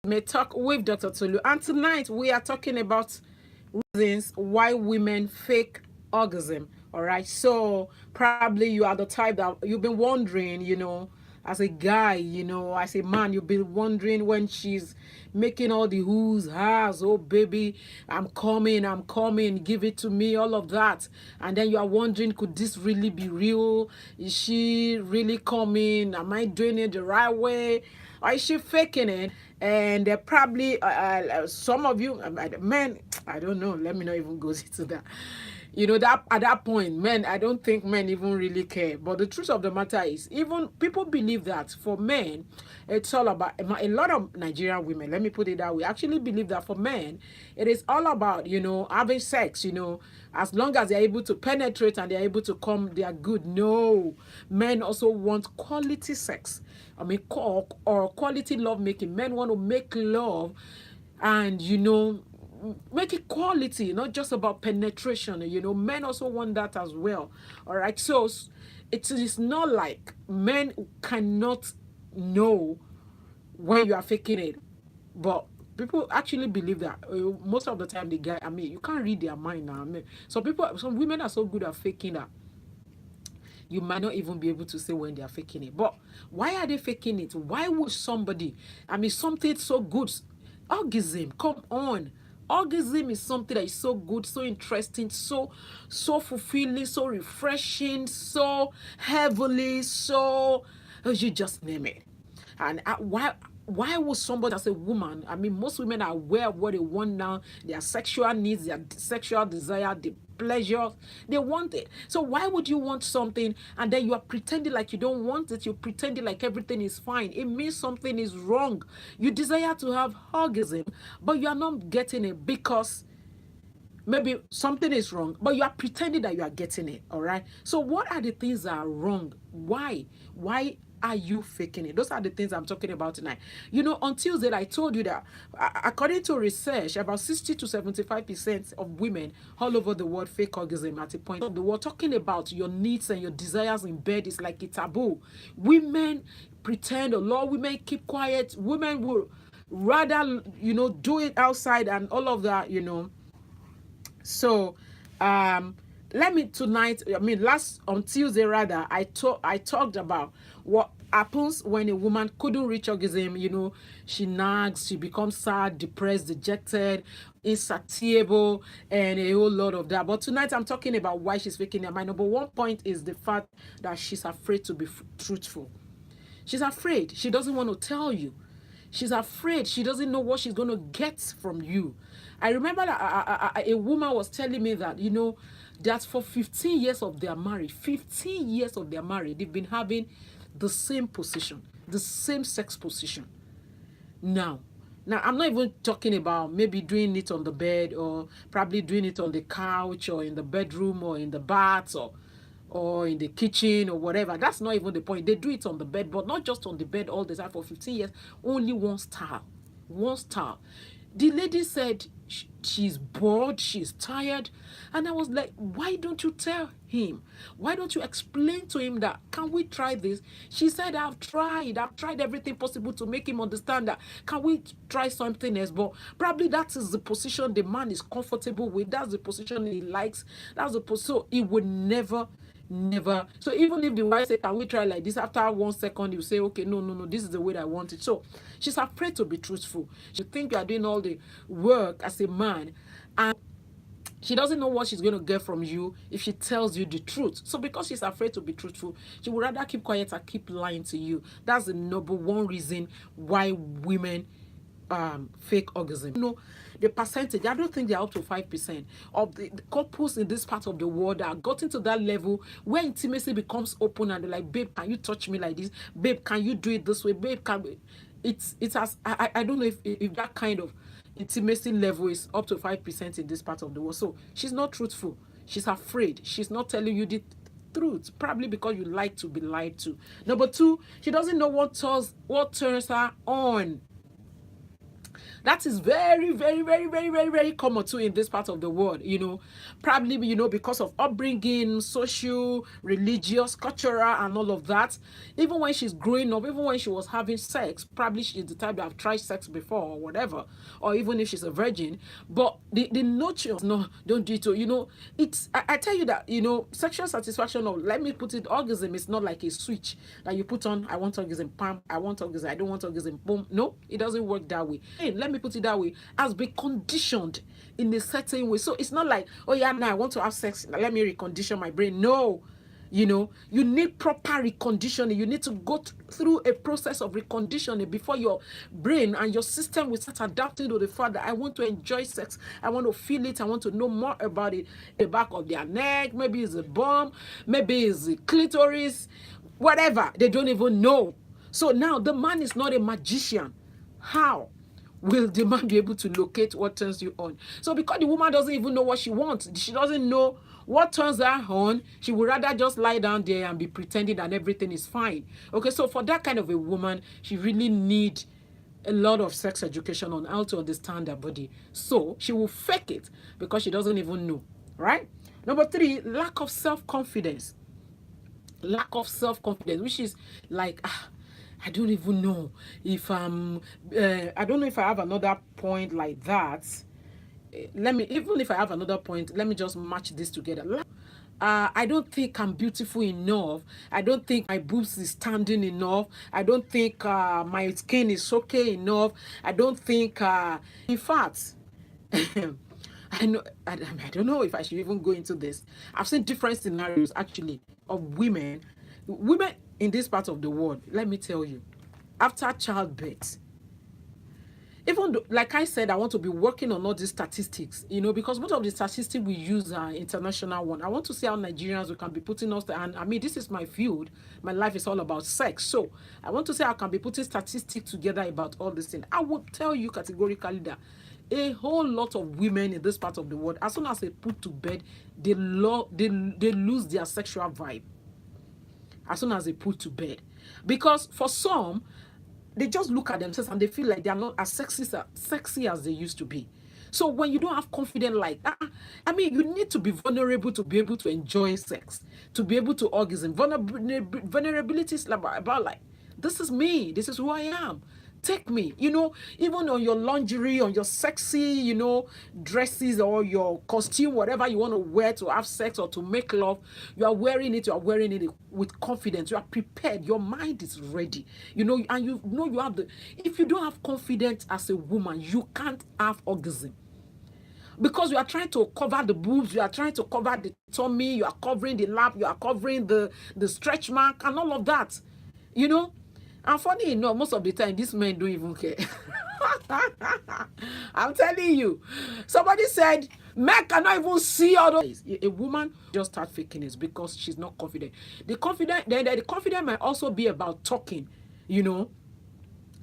May talk with Dr. Tolu. And tonight we are talking about reasons why women fake orgasm. All right. So probably you are the type that you've been wondering, as a guy, as a man, you've been wondering when she's making all the who's, has, oh baby, I'm coming, give it to me, all of that. And then you are wondering, could this really be real? Is she really coming? Am I doing it the right way? Or is she faking it? And probably some of you, men, I don't know. Let me not even go into that. That at that point, men, I don't think men even really care. But the truth of the matter is, even people believe that for men, it's all about a lot of Nigerian women. Let me put it that way. Actually, believe that for men, it is all about having sex. As long as they're able to penetrate and they're able to come, they are good. No, men also want quality sex. I mean, or quality love making. Men want to make love, and make it quality, not just about penetration. Men also want that as well. All right, so it is not like men cannot know when you are faking it, but people actually believe that most of the time the guy, I mean, you can't read their mind now. I mean, some women are so good at faking that you might not even be able to say when they are faking it. But why are they faking it? Why would somebody, I mean, something so good, orgasm, come on. Orgasm is something that is so good, so interesting, so fulfilling, so refreshing, so heavenly, so you just name it. And why would somebody as a woman, I mean, most women are aware of what they want now, their sexual needs, their sexual desire, the pleasure, they want it. So why would you want something and then you are pretending like you don't want it? You're pretending like everything is fine. It means something is wrong. You desire to have orgasm, but you are not getting it because maybe something is wrong, but you are pretending that you are getting it. All right. So what are the things that are wrong? Why are you faking it? Those are the things I'm talking about tonight. On Tuesday, I told you that according to research, about 60 to 75% of women all over the world fake orgasm at a point. The world talking about your needs and your desires in bed is like a taboo. Women pretend, a lot of women keep quiet. Women will rather, do it outside and all of that. So, let me tonight. I mean, last on Tuesday rather, I talked about what happens when a woman couldn't reach orgasm. She nags, she becomes sad, depressed, dejected, insatiable, and a whole lot of that. But tonight, I'm talking about why she's faking her. My number one point is the fact that she's afraid to be truthful. She's afraid. She doesn't want to tell you. She's afraid. She doesn't know what she's going to get from you. I remember that a woman was telling me that, that for 15 years of their marriage, 15 years of their marriage, they've been having the same position, the same sex position. Now, I'm not even talking about maybe doing it on the bed or probably doing it on the couch or in the bedroom or in the bath or in the kitchen or whatever. That's not even the point. They do it on the bed, but not just on the bed all the time for 15 years. Only one style. One style. The lady said she's bored, she's tired. And I was like, why don't you tell him? Why don't you explain to him that, can we try this? She said, I've tried everything possible to make him understand that, can we try something else? But probably that is the position the man is comfortable with. That's the position he likes. That's the position. So he would never. So even if the wife say, can we try like this, after 1 second you say, okay, no, this is the way that I want it. So she's afraid to be truthful. She think you are doing all the work as a man, and she doesn't know what she's going to get from you if she tells you the truth. So because she's afraid to be truthful, she would rather keep quiet and keep lying to you. That's the number one reason why women fake orgasm. The percentage, I don't think they're up to 5% of the couples in this part of the world that have gotten to that level where intimacy becomes open and they're like, babe, can you touch me like this? Babe, can you do it this way? Babe, can we? It's as I don't know if that kind of intimacy level is up to 5% in this part of the world. So she's not truthful. She's afraid. She's not telling you the truth, probably because you like to be lied to. Number two, she doesn't know what turns her on. That is very, very, very, very, very, very common too in this part of the world, you know. Probably, you know, because of upbringing, social, religious, cultural, and all of that. Even when she's growing up, even when she was having sex, probably she's the type that have tried sex before or whatever, or even if she's a virgin. But the nurture, no, don't do it. You know, it's, I tell you that, you know, sexual satisfaction, or let me put it, orgasm is not like a switch that you put on. I want orgasm, pam, I want orgasm, I don't want orgasm, boom. No, it doesn't work that way. Hey, let me put it that way, has been conditioned in a certain way. So it's not like, oh yeah, now I want to have sex, let me recondition my brain. No, you know, you need proper reconditioning. You need to go through a process of reconditioning before your brain and your system will start adapting to the fact that I want to enjoy sex, I want to feel it, I want to know more about it. The back of their neck, maybe it's a bum, maybe it's the clitoris, whatever, they don't even know. So now the man is not a magician. How will the man be able to locate what turns you on? So because the woman doesn't even know what she wants, she doesn't know what turns her on, she would rather just lie down there and be pretending that everything is fine. Okay, so for that kind of a woman, she really need a lot of sex education on how to understand her body. So she will fake it because she doesn't even know, right? Number 3, lack of self-confidence. Lack of self-confidence, which is like, I don't even know if I don't know if I have another point like that. Let me, even if I have another point, let me just match this together. I don't think I'm beautiful enough. I don't think my boobs is standing enough. I don't think my skin is okay enough. I don't think, in fact, I know I don't know if I should even go into this. I've seen different scenarios actually of women in this part of the world. Let me tell you, after childbirth, even though, like I said, I want to be working on all these statistics, you know, because most of the statistics we use are international one. I want to see how Nigerians we can be putting us there. And I mean, this is my field. My life is all about sex. So I want to see how I can be putting statistics together about all this thing. I would tell you categorically that a whole lot of women in this part of the world, as soon as they put to bed, they lose their sexual vibe. As soon as they put to bed. Because for some, they just look at themselves and they feel like they are not as sexy as they used to be. So when you don't have confidence like that, I mean, you need to be vulnerable to be able to enjoy sex, to be able to orgasm. Vulnerability is about like, this is me, this is who I am. Take me, you know, even on your lingerie, on your sexy, you know, dresses or your costume, whatever you want to wear to have sex or to make love, you are wearing it with confidence. You are prepared. Your mind is ready, you know, and you know you have the, if you don't have confidence as a woman, you can't have orgasm. Because you are trying to cover the boobs, you are trying to cover the tummy, you are covering the lap, you are covering the stretch mark and all of that, you know. And funny enough, most of the time, these men don't even care. I'm telling you. Somebody said, men cannot even see all those. A woman just start faking it because she's not confident. The confidence might also be about talking, you know.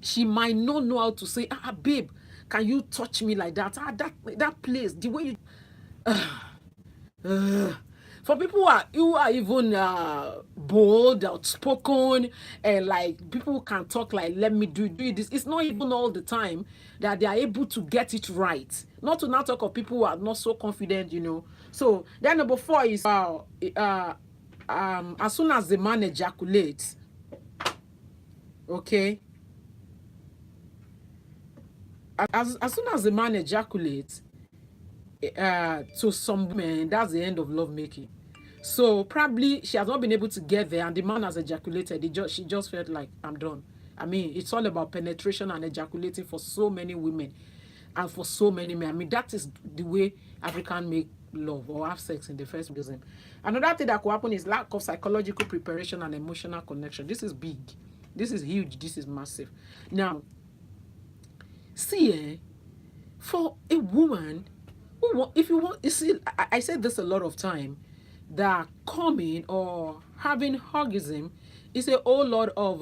She might not know how to say, babe, can you touch me like that? That place, the way you... for people who are even bold, outspoken, and like people who can talk like, let me do this. It's not even all the time that they are able to get it right. Not to now talk of people who are not so confident, you know. So then number 4 is as soon as the man ejaculates, okay. As soon as the man ejaculates, to some women, that's the end of lovemaking. So probably she has not been able to get there, and the man has ejaculated. She just felt like, I'm done. I mean, it's all about penetration and ejaculating for so many women and for so many men. I mean, that is the way African make love or have sex in the first place. Another thing that could happen is lack of psychological preparation and emotional connection. This is big. This is huge. This is massive. Now, see, for a woman, if you want, you see, I said this a lot of time, that coming or having orgasm is a whole lot of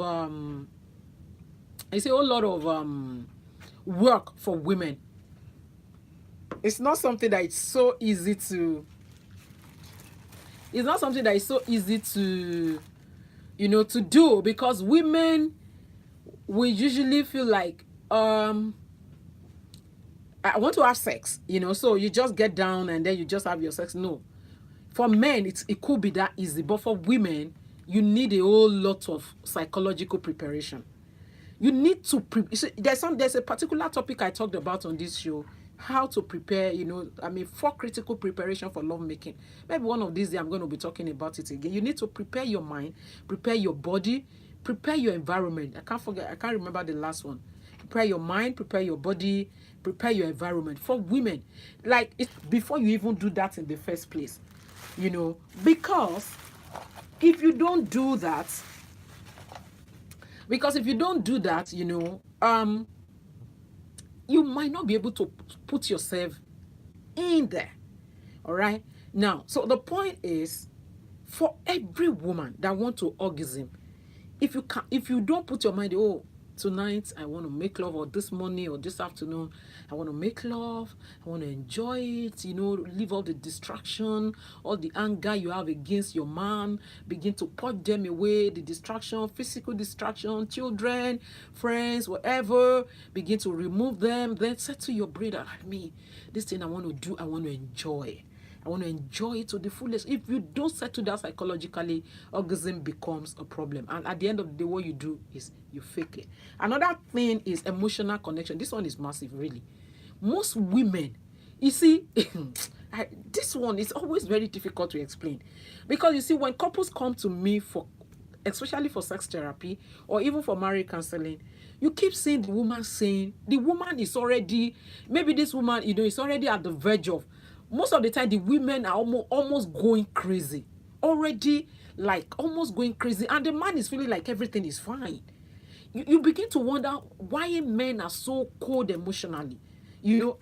work for women. It's not something that it's so easy to. It's not something that is so easy to, you know, to do, because women, we usually feel like I want to have sex, so you just get down and then you just have your sex. No. For men, it could be that easy, but for women, you need a whole lot of psychological preparation. You need to there's a particular topic I talked about on this show, how to prepare, for critical preparation for lovemaking. Maybe one of these days I'm going to be talking about it again. You need to prepare your mind, prepare your body, prepare your environment. I can't remember the last one. Prepare your mind, prepare your body, prepare your environment. For women, like before you even do that in the first place, because if you don't do that, you might not be able to put yourself in there. All right. Now, so the point is, for every woman that want to orgasm, if you don't put your mind, oh, tonight I want to make love, or this morning or this afternoon I want to make love, I want to enjoy it, leave all the distraction, all the anger you have against your man, begin to put them away, the distraction, physical distraction, children, friends, whatever, begin to remove them. Then settle your brain that, me, this thing I want to do, I want to enjoy. I want to enjoy it to the fullest. If you don't settle that psychologically, orgasm becomes a problem. And at the end of the day, what you do is you fake it. Another thing is emotional connection. This one is massive, really. Most women, you see, this one is always very difficult to explain. Because you see, when couples come to me especially for sex therapy or even for marriage counseling, you keep seeing the woman saying, the woman is already, maybe this woman, is already at the verge of, most of the time the women are almost going crazy, already, like almost going crazy, and the man is feeling like everything is fine. You begin to wonder why men are so cold emotionally.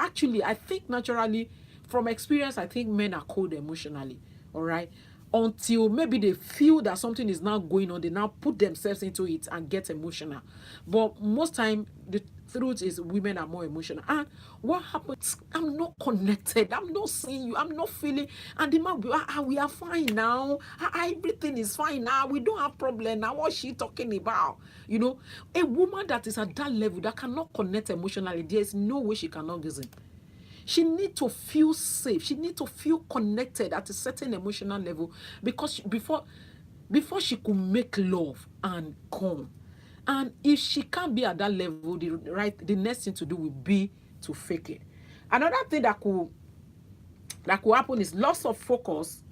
Actually, I think naturally, from experience, I think men are cold emotionally. All right. Until maybe they feel that something is now going on, they now put themselves into it and get emotional. But most time, the truth is women are more emotional. And what happens? I'm not connected. I'm not seeing you. I'm not feeling. And the man, we are fine now. Everything is fine now. We don't have problem now. What's she talking about? A woman that is at that level that cannot connect emotionally, there is no way she can orgasm. She need to feel safe. She need to feel connected at a certain emotional level, because before she could make love and come. And if she can't be at that level, the next thing to do will be to fake it. Another thing that could happen is loss of focus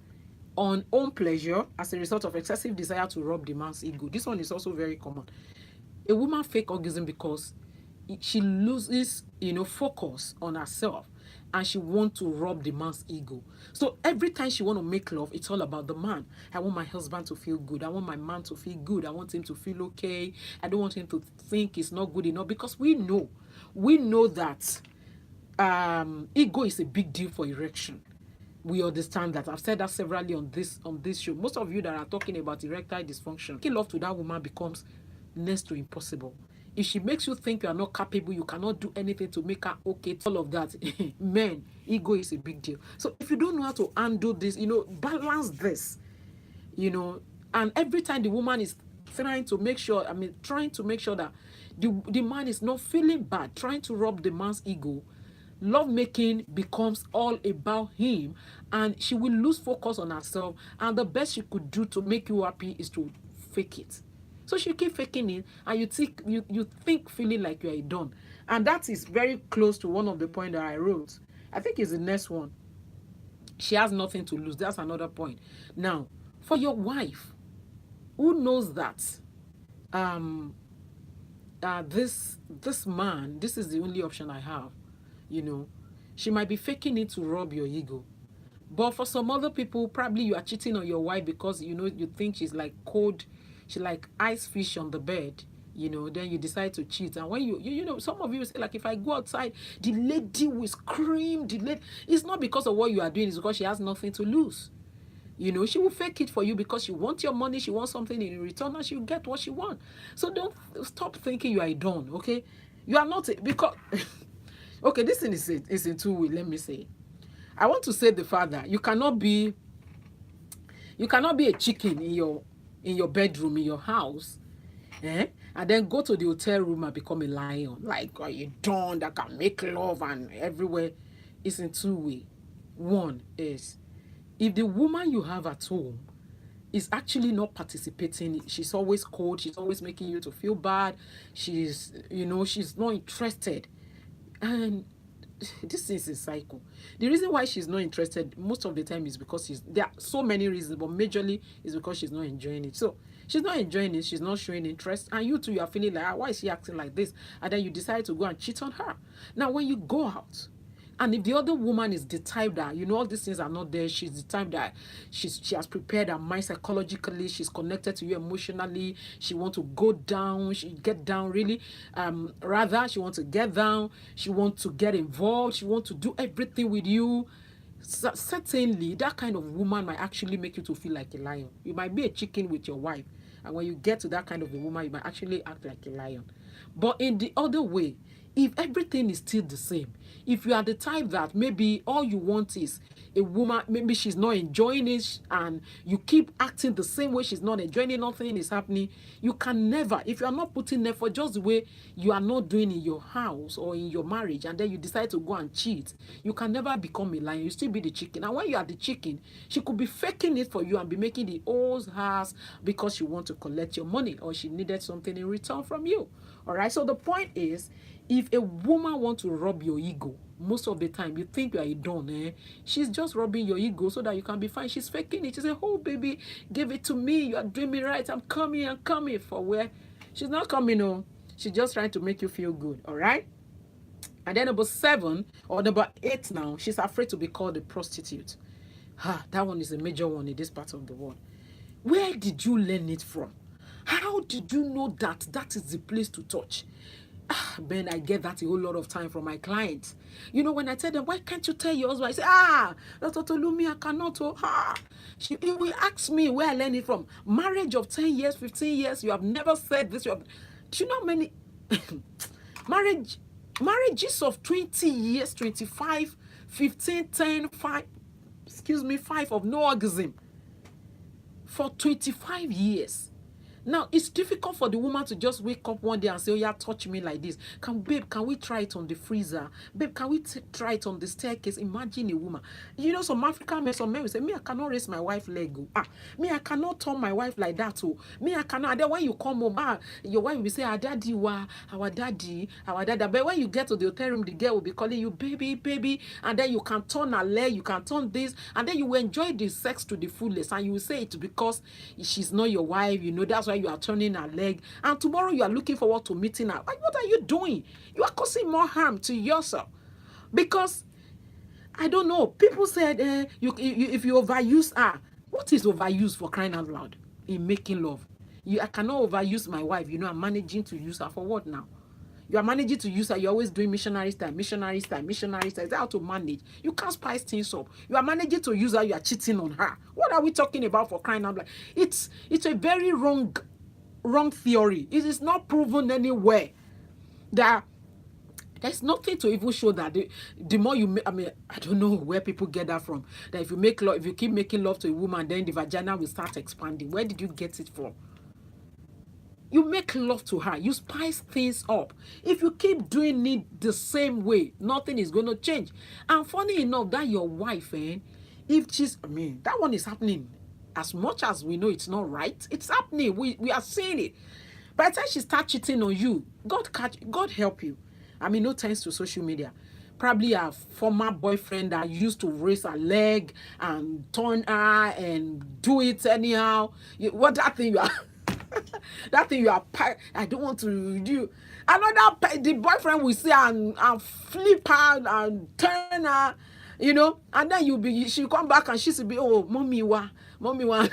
on own pleasure as a result of excessive desire to rub the man's ego. This one is also very common. A woman fake orgasm because she loses, focus on herself, and she wants to rub the man's ego. So every time she want to make love, it's all about the man. I want my husband to feel good. I want my man to feel good. I want him to feel okay. I don't want him to think it's not good enough, because we know that ego is a big deal for erection. We understand that. I've said that severally on this show. Most of you that are talking about erectile dysfunction, making love to that woman becomes next to impossible. If she makes you think you are not capable, you cannot do anything to make her okay, all of that, men, ego is a big deal. So if you don't know how to handle this, balance this, and every time the woman is trying to make sure that the man is not feeling bad, trying to rub the man's ego, love making becomes all about him, and she will lose focus on herself, and the best she could do to make you happy is to fake it. So she keep faking it, and you think feeling like you are done. And that is very close to one of the points that I wrote. I think it's the next one. She has nothing to lose. That's another point. Now, for your wife, who knows that this man, this is the only option I have, she might be faking it to rub your ego. But for some other people, probably you are cheating on your wife because you think she's like cold, she like ice fish on the bed, then you decide to cheat. And when some of you say, like, if I go outside, the lady will scream. It's not because of what you are doing, it's because she has nothing to lose. She will fake it for you because she wants your money, she wants something in return, and she'll get what she wants. So don't stop thinking you are done, okay? You are not, because okay, this thing is in two ways. Let me say, I want to say the father, you cannot be a chicken in your bedroom, in your house, and then go to the hotel room and become a lion. Like, are you done that can make love and everywhere? It's in two ways. One is, if the woman you have at home is actually not participating, she's always cold, she's always making you to feel bad, she's, she's not interested. And this is a cycle. The reason why she's not interested most of the time is because there are so many reasons, but majorly is because she's not enjoying it. So she's not enjoying it, she's not showing interest, and you too, you are feeling like, why is she acting like this? And then you decide to go and cheat on her. Now when you go out, and if the other woman is the type that, all these things are not there, she's the type that she has prepared her mind psychologically, she's connected to you emotionally, she wants to go down, she get down really, rather she wants to get down, she wants to get involved, she wants to do everything with you. Certainly that kind of woman might actually make you to feel like a lion. You might be a chicken with your wife, and when you get to that kind of a woman, you might actually act like a lion. But in the other way, if everything is still the same, if you are the type that maybe all you want is a woman, maybe she's not enjoying it, and you keep acting the same way, she's not enjoying it, nothing is happening, you can never, if you are not putting effort just the way you are not doing in your house or in your marriage, and then you decide to go and cheat, you can never become a lion. You still be the chicken. And when you are the chicken, she could be faking it for you and be making the old house because she wants to collect your money, or she needed something in return from you. All right, so the point is, if a woman wants to rub your ego, most of the time you think you are a don, she's just rubbing your ego so that you can be fine. She's faking it. She say, oh baby, give it to me, you are doing me right, I'm coming. For where? She's not coming. No, she's just trying to make you feel good. All right. And then number 7 or number 8 now, she's afraid to be called a prostitute. That one is a major one in this part of the world. Where did you learn it from? How did you know that that is the place to touch? Ben, I get that a whole lot of time from my clients. When I tell them, why can't you tell your husband? I say, Dr. Tolumi, I cannot. She will ask me where I learned it from. Marriage of 10 years, 15 years, you have never said this. Do you know how many marriages of 20 years, 25, 15, 10, 5, 5 of no orgasm for 25 years. Now, it's difficult for the woman to just wake up one day and say, oh, yeah, touch me like this. Babe, can we try it on the freezer? Babe, can we try it on the staircase? Imagine a woman. Some African men, some men will say, me, I cannot raise my wife leg. Me, I cannot turn my wife like that. Me, I cannot. And then when you come home, your wife will say, our daddy, our daddy. But when you get to the hotel room, the girl will be calling you, baby. And then you can turn her leg, you can turn this. And then you will enjoy the sex to the fullest. And you will say it because she's not your wife. That's why you are turning her leg, and tomorrow you are looking forward to meeting her. Like, what are you doing? You are causing more harm to yourself. Because I don't know, people said if you overuse her. What is overuse, for crying out loud, in making love? I cannot overuse my wife. I'm managing to use her for what now? You are managing to use her. You're always doing missionary style. Is that how to manage? You can't spice things up. You are managing to use her. You are cheating on her. What are we talking about, for crying out loud? It's a very wrong theory. It is not proven anywhere that there's nothing to even show that the more you make, I don't know where people get that from. That if you keep making love to a woman, then the vagina will start expanding. Where did you get it from? You make love to her. You spice things up. If you keep doing it the same way, nothing is going to change. And funny enough, that your wife, if she's, that one is happening. As much as we know it's not right, it's happening. We are seeing it. By the time she starts cheating on you, God help you. No thanks to social media. Probably a former boyfriend that used to raise her leg and turn her and do it anyhow. That thing you are... that thing you are... I don't want to do. The boyfriend will say and flip her and turn her, and then she'll come back and she'll be, oh, mommy wa. And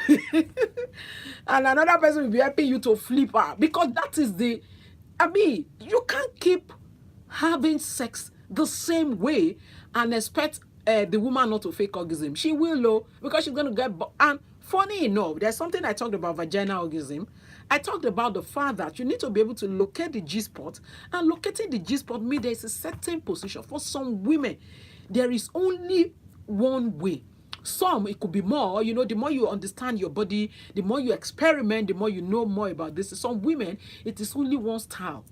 another person will be helping you to flip her, because that is you can't keep having sex the same way and expect the woman not to fake orgasm. She will, though, because she's going to get... And funny enough, there's something I talked about, vaginal orgasm. I talked about the fact that you need to be able to locate the G-spot, and locating the G-spot means there's a certain position. For some women, there is only one way Some, it could be more. You know, the more you understand your body, the more you experiment, the more you know more about this. Some women, it is only one style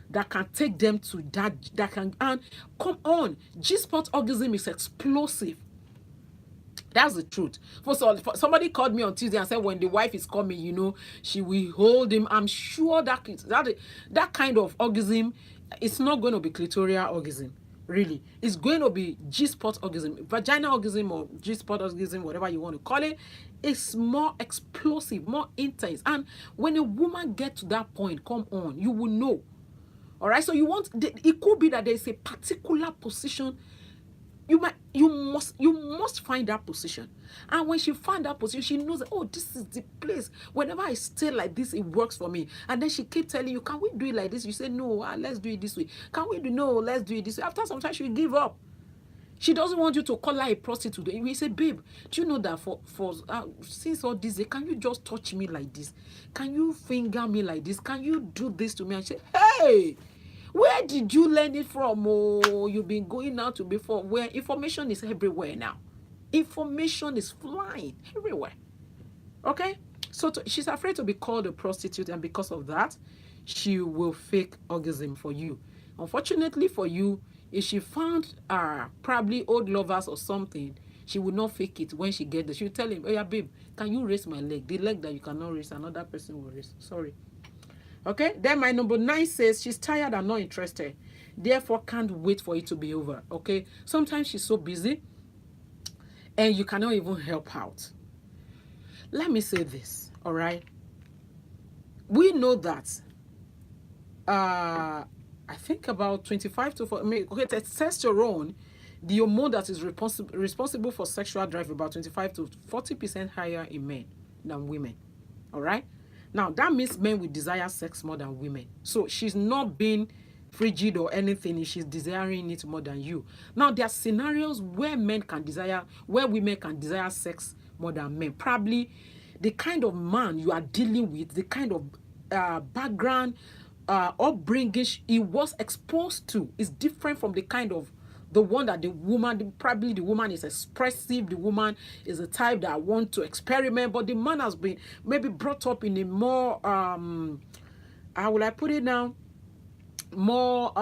that can take them to that can, and come on, G-spot orgasm is explosive. That's the truth. For somebody called me on Tuesday and said when the wife is coming, you know, she will hold him. I'm sure that kind of orgasm, it's not going to be clitoral orgasm. Really, it's going to be G-spot orgasm, vaginal orgasm, or G-spot orgasm, whatever you want to call it. It's more explosive, more intense. And when a woman gets to that point, come on, you will know. All right. So it could be that there's a particular position you must find that position. And when she find that position, she knows that, oh, this is the place. Whenever I stay like this, it works for me. And then she keep telling you, can we do it like this? You say, no, let's do it this way. Can we do? No, let's do it this way. After some time, she will give up. She doesn't want you to call her a prostitute. We say, babe, do you know that for since all this day, can you just touch me like this? Can you finger me like this? Can you do this to me? And she say, hey, where did you learn it from? Oh, you've been going out to before, where information is everywhere now. Information is flying everywhere. Okay? So she's afraid to be called a prostitute, and because of that, she will fake orgasm for you. Unfortunately for you, if she found probably old lovers or something, she will not fake it when she gets there. She will tell him, oh yeah, babe, can you raise my leg? The leg that you cannot raise, another person will raise. Sorry. Okay, then my number 9 says she's tired and not interested, therefore can't wait for it to be over. Okay, sometimes she's so busy and you cannot even help out. Let me say this, all right? We know that I think about 25 to 40, okay, testosterone, the hormone that is responsible for sexual drive, about 25 to 40% higher in men than women. All right. Now that means men will desire sex more than women. So she's not being frigid or anything if she's desiring it more than you. Now there are scenarios where women can desire sex more than men. Probably the kind of man you are dealing with, the kind of background, upbringing he was exposed to is different from the kind of the one that probably the woman is expressive, the woman is a type that want to experiment, but the man has been maybe brought up in a more how will I put it now, more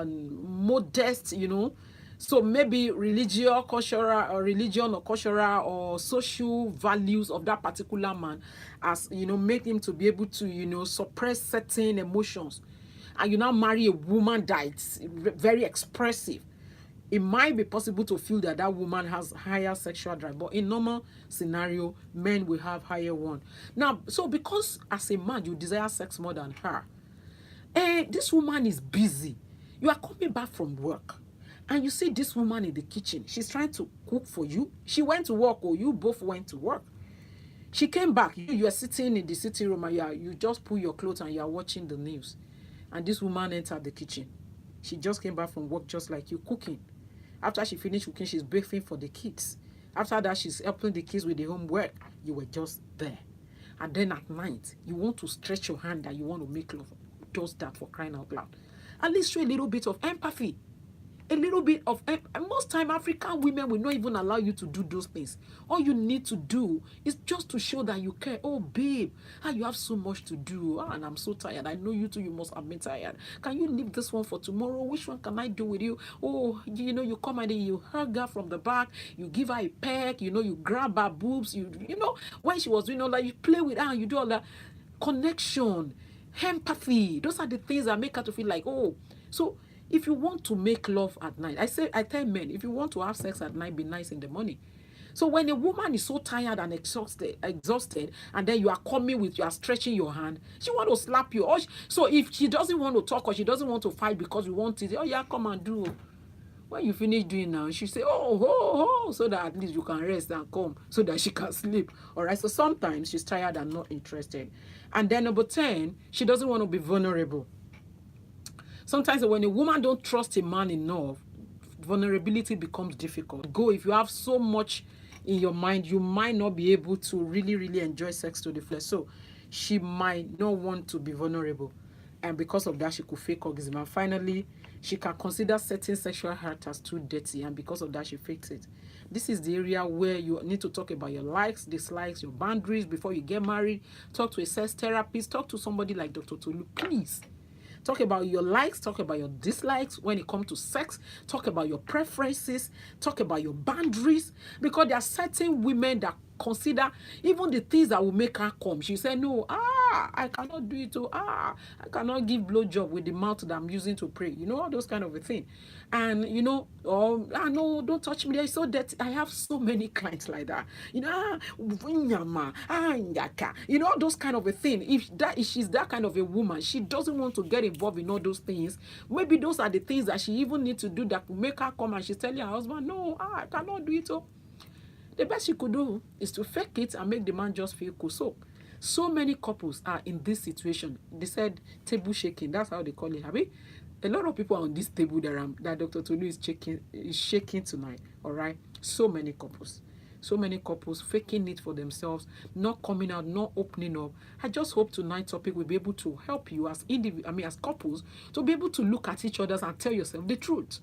modest, you know. So maybe religion or cultural or social values of that particular man, as you know, make him to be able to, you know, suppress certain emotions. And you now marry a woman that's very expressive, it might be possible to feel that that woman has higher sexual drive, but in normal scenario, men will have higher one. Now, so because as a man you desire sex more than her, and this woman is busy, you are coming back from work, and you see this woman in the kitchen, she's trying to cook for you. She went to work, or you both went to work. She came back, you are sitting in the sitting room, and you just pull your clothes and you are watching the news, and this woman entered the kitchen. She just came back from work just like you, cooking. After she finished cooking, she's bathing for the kids. After that, she's helping the kids with the homework. You were just there. And then at night, you want to stretch your hand and you want to make love. Just that, for crying out loud. At least show a little bit of empathy. A little bit of, and most time African women will not even allow you to do those things. All you need to do is just to show that you care. Oh babe, you have so much to do, and I'm so tired. I know you too, you must have been tired. Can you leave this one for tomorrow? Which one can I do with you? Oh, you know, you come and you hug her from the back, you give her a peck, you know, you grab her boobs, you know, when she was doing all that, you play with her, you do all that. Connection, empathy, those are the things that make her to feel like, oh, so if you want to make love at night, I tell men, if you want to have sex at night, be nice in the morning. So when a woman is so tired and exhausted, and then you are coming with, you are stretching your hand, she want to slap you. So if she doesn't want to talk or she doesn't want to fight because you want it, oh yeah, come and do. When you finish doing now, she say, oh, so that at least you can rest and come, so that she can sleep. All right. So sometimes she's tired and not interested. And then number 10, she doesn't want to be vulnerable. Sometimes when a woman don't trust a man enough, vulnerability becomes difficult. If you have so much in your mind, you might not be able to really enjoy sex to the flesh. So she might not want to be vulnerable. And because of that, she could fake orgasm. And finally, She can consider certain sexual hurt as too dirty, and because of that, she fakes it. This is the area where you need to talk about your likes, dislikes, your boundaries before you get married. Talk to a sex therapist. Talk to somebody like Dr. Tolu, please. Talk about your likes, talk about your dislikes when it comes to sex, talk about your preferences, talk about your boundaries. Because there are certain women that consider even the things that will make her come. She said, no, I cannot do it. I cannot give blowjob with the mouth that I'm using to pray. You know, all those kind of a thing. And, you know, oh, no, don't touch me. They're so dirty. I have so many clients like that. You know, you know, all those kind of a thing. If she's that kind of a woman, she doesn't want to get involved in all those things. Maybe those are the things that she even needs to do that will make her come, and she's telling her husband, no, I cannot do it. The best she could do is to fake it and make the man just feel cool. So many couples are in this situation. They said table shaking. That's how they call it. Abi? A lot of people are on this table that Dr. Tolu is shaking tonight. All right. So many couples. So many couples faking it for themselves, not coming out, not opening up. I just hope tonight's topic will be able to help you as as couples, to be able to look at each other and tell yourself the truth.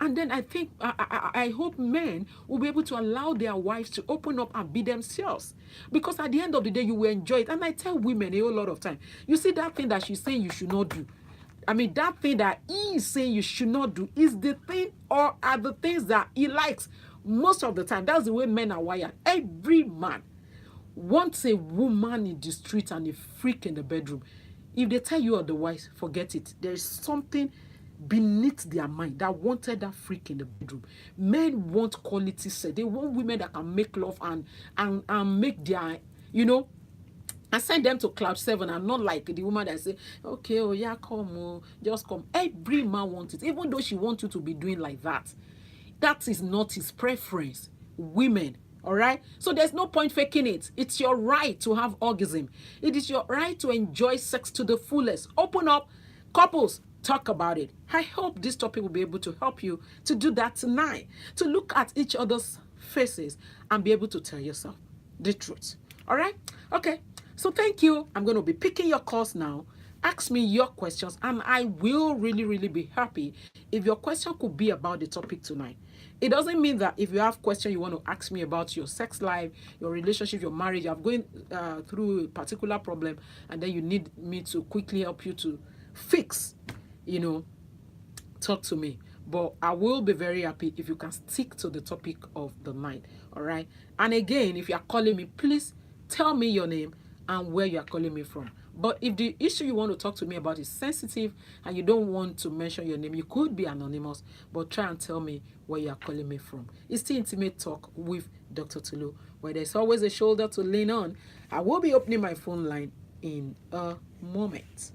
And then I think, I hope men will be able to allow their wives to open up and be themselves. Because at the end of the day, you will enjoy it. And I tell women a whole lot of time, you see that thing that she's saying you should not do. That thing that he is saying you should not do is the thing, or are the things that he likes most of the time. That's the way men are wired. Every man wants a woman in the street and a freak in the bedroom. If they tell you otherwise, forget it. There is something beneath their mind that wanted that freak in the bedroom. Men want quality sex. They want women that can make love and make their, you know, and send them to cloud 7, and not like the woman that say, okay, oh yeah, come, oh, just come. Every man wants it, even though she wants you to be doing like that. That is not his preference. Women, all right? So there's no point faking it. It's your right to have orgasm. It is your right to enjoy sex to the fullest. Open up, couples, talk about it. I hope this topic will be able to help you to do that tonight, to look at each other's faces and be able to tell yourself the truth. All right? Okay. So thank you. I'm going to be picking your calls now. Ask me your questions, and I will really, really be happy if your question could be about the topic tonight. It doesn't mean that if you have questions you want to ask me about your sex life, your relationship, your marriage, you're going through a particular problem, and then you need me to quickly help you to fix, you know, talk to me. But I will be very happy if you can stick to the topic of the night. All right. And again, if you are calling me, please tell me your name and where you are calling me from. But if the issue you want to talk to me about is sensitive and you don't want to mention your name, you could be anonymous, but try and tell me where you are calling me from. It's the Intimate Talk with Dr. Tolu, where there's always a shoulder to lean on. I will be opening my phone line in a moment.